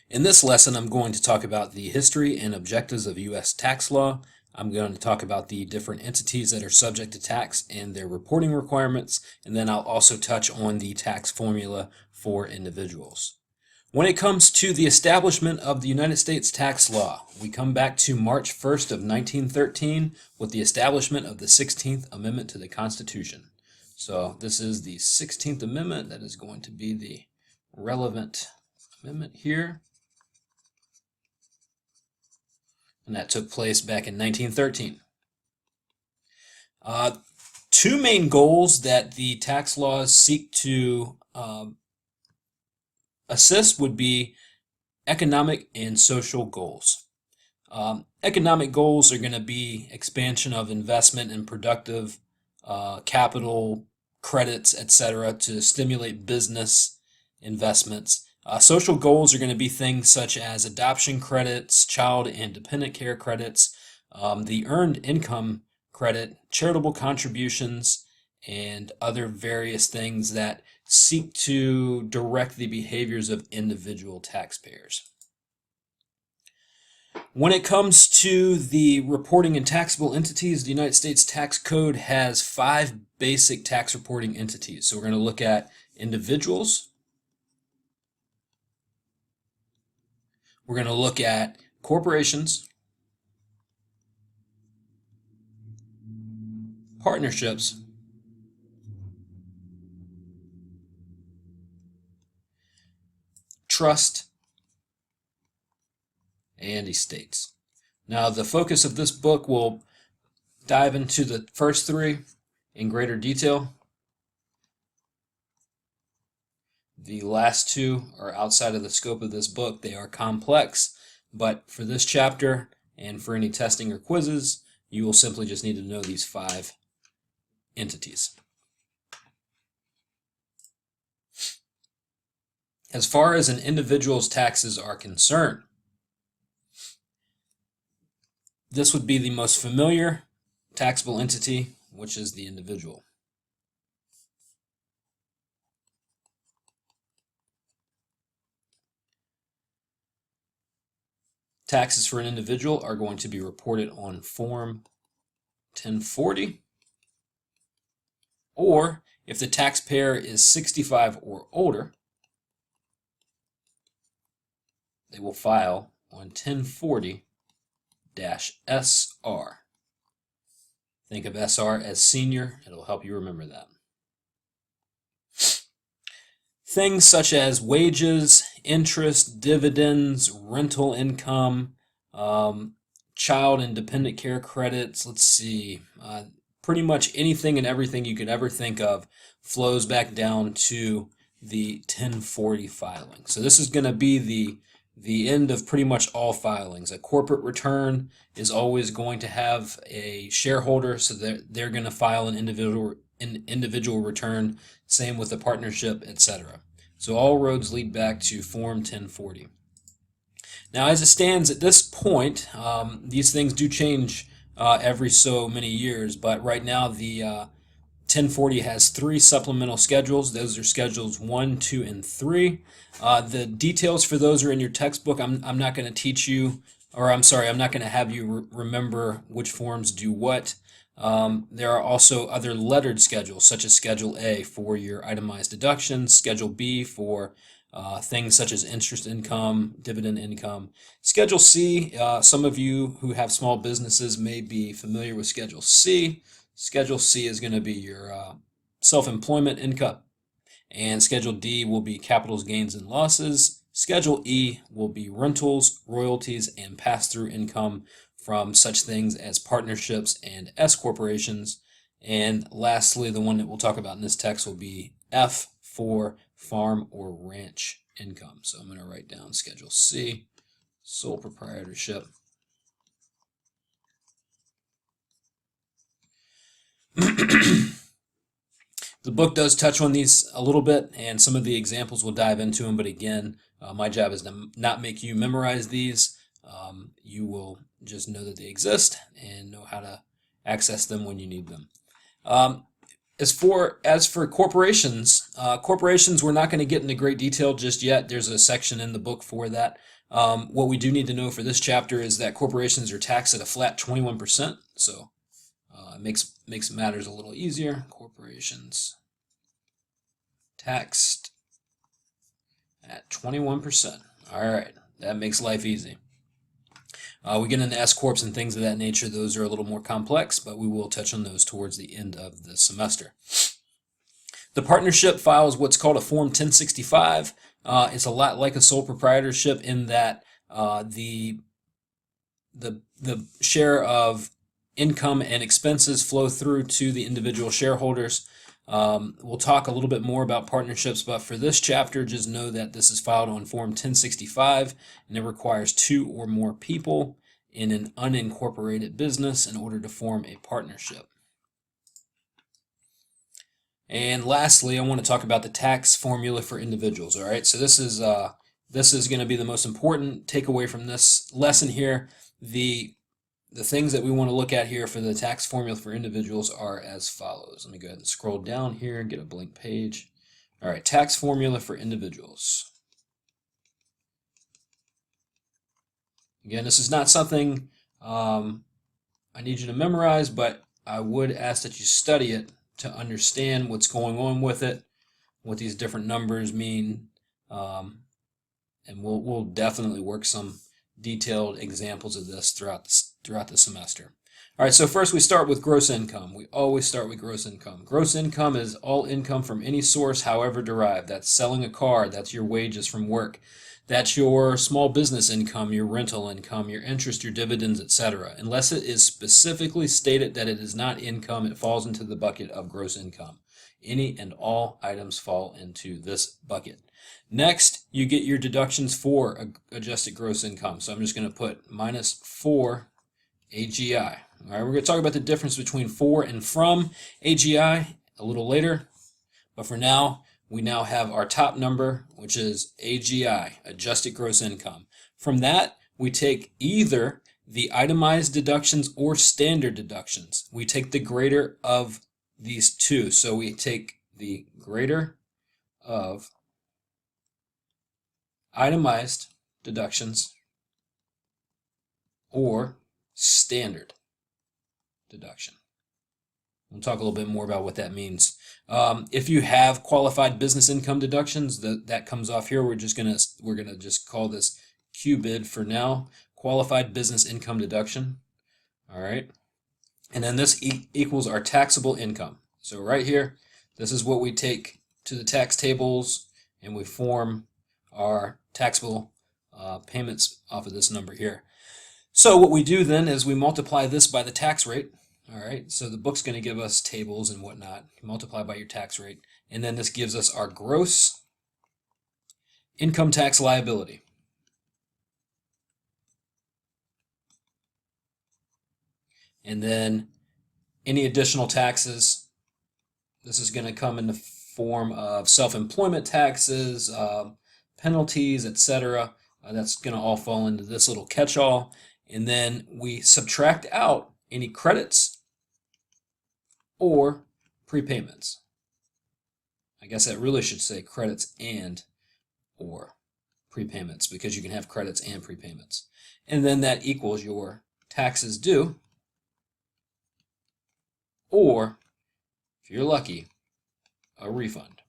In this lesson, I'm going to talk about the history and objectives of U.S. tax law. I'm going to talk about the different entities that are subject to tax and their reporting requirements, and then I'll also touch on the tax formula for individuals. When it comes to the establishment of the United States tax law, we come back to March 1st of 1913 with the establishment of the 16th Amendment to the Constitution. So this is the 16th Amendment. That is going to be the relevant amendment here. And that took place back in 1913. Two main goals that the tax laws seek to assist would be economic and social goals. Economic goals are going to be expansion of investment and productive capital, credits, etc., to stimulate business investments. Social goals are going to be things such as adoption credits, child and dependent care credits, the earned income credit, charitable contributions, and other various things that seek to direct the behaviors of individual taxpayers. When it comes to the reporting and taxable entities, the United States Tax Code has 5 basic tax reporting entities. So we're going to look at individuals. We're going to look at corporations, partnerships, trust, and estates. Now, the focus of this book will dive into the first 3 in greater detail. The last 2 are outside of the scope of this book. They are complex, but for this chapter and for any testing or quizzes, you will simply just need to know these 5 entities. As far as an individual's taxes are concerned, this would be the most familiar taxable entity, which is the individual. Taxes for an individual are going to be reported on Form 1040, or if the taxpayer is 65 or older, they will file on 1040-SR. Think of SR as senior. It'll help you remember that. Things such as wages, interest, dividends, rental income, child and dependent care credits, let's see, pretty much anything and everything you could ever think of flows back down to the 1040 filing. So this is going to be the end of pretty much all filings. A corporate return is always going to have a shareholder, so they're going to file an individual return. Same with the partnership, etc. So all roads lead back to Form 1040. Now, as it stands at this point, these things do change every so many years, but right now the 1040 has 3 supplemental schedules. Those are schedules 1, 2, and 3. The details for those are in your textbook. I'm not going to teach you, or I'm sorry, I'm not going to have you remember which forms do what. There are also other lettered schedules, such as Schedule A for your itemized deductions, Schedule B for things such as interest income, dividend income. Schedule C, some of you who have small businesses may be familiar with Schedule C. Schedule C is going to be your self-employment income, and Schedule D will be capital gains and losses. Schedule E will be rentals, royalties, and pass-through income from such things as partnerships and S corporations. And lastly, the one that we'll talk about in this text will be F for farm or ranch income. So I'm going to write down Schedule C, sole proprietorship. The book does touch on these a little bit, and some of the examples we'll dive into them, but again, my job is to not make you memorize these. You will just know that they exist and know how to access them when you need them. As for corporations, corporations, we're not going to get into great detail just yet. There's a section in the book for that. What we do need to know for this chapter is that corporations are taxed at a flat 21%. So it makes matters a little easier. Corporations taxed at 21%. All right, that makes life easy. We get into S corps and things of that nature. Those are a little more complex, but we will touch on those towards the end of the semester. The partnership files what's called a Form 1065. It's a lot like a sole proprietorship in that the share of income and expenses flow through to the individual shareholders. We'll talk a little bit more about partnerships, but for this chapter, just know that this is filed on Form 1065, and it requires 2 or more people in an unincorporated business in order to form a partnership. And lastly, I want to talk about the tax formula for individuals. All right, so this is going to be the most important takeaway from this lesson here. The things that we want to look at here for the tax formula for individuals are as follows. Let me go ahead and scroll down here and get a blank page. All right, tax formula for individuals. Again, this is not something I need you to memorize, but I would ask that you study it to understand what's going on with it, what these different numbers mean, and we'll definitely work some detailed examples of this throughout the semester. All right, so first we start with gross income. We always start with gross income. Gross income is all income from any source, however derived. That's selling a car, that's your wages from work. That's your small business income, your rental income, your interest, your dividends, etc. Unless it is specifically stated that it is not income, it falls into the bucket of gross income. Any and all items fall into this bucket. Next, you get your deductions for adjusted gross income. So I'm just going to put minus for AGI. All right, we're going to talk about the difference between for and from AGI a little later. But for now, we now have our top number, which is AGI, adjusted gross income. From that, we take either the itemized deductions or standard deductions. We take the greater of these two. So we take the greater of itemized deductions or standard deduction. We'll talk a little bit more about what that means. If you have qualified business income deductions, that comes off here. We're gonna just call this QBID for now. Qualified business income deduction. All right, and then this equals our taxable income. So right here, this is what we take to the tax tables, and we form our taxable payments off of this number here. So what we do then is we multiply this by the tax rate. All right, so the book's going to give us tables and whatnot. You multiply by your tax rate, and then this gives us our gross income tax liability. And then any additional taxes, this is going to come in the form of self-employment taxes, penalties, etc. That's going to all fall into this little catch-all. And then we subtract out any credits or prepayments. I guess that really should say credits and or prepayments, because you can have credits and prepayments. And then that equals your taxes due, or if you're lucky, a refund.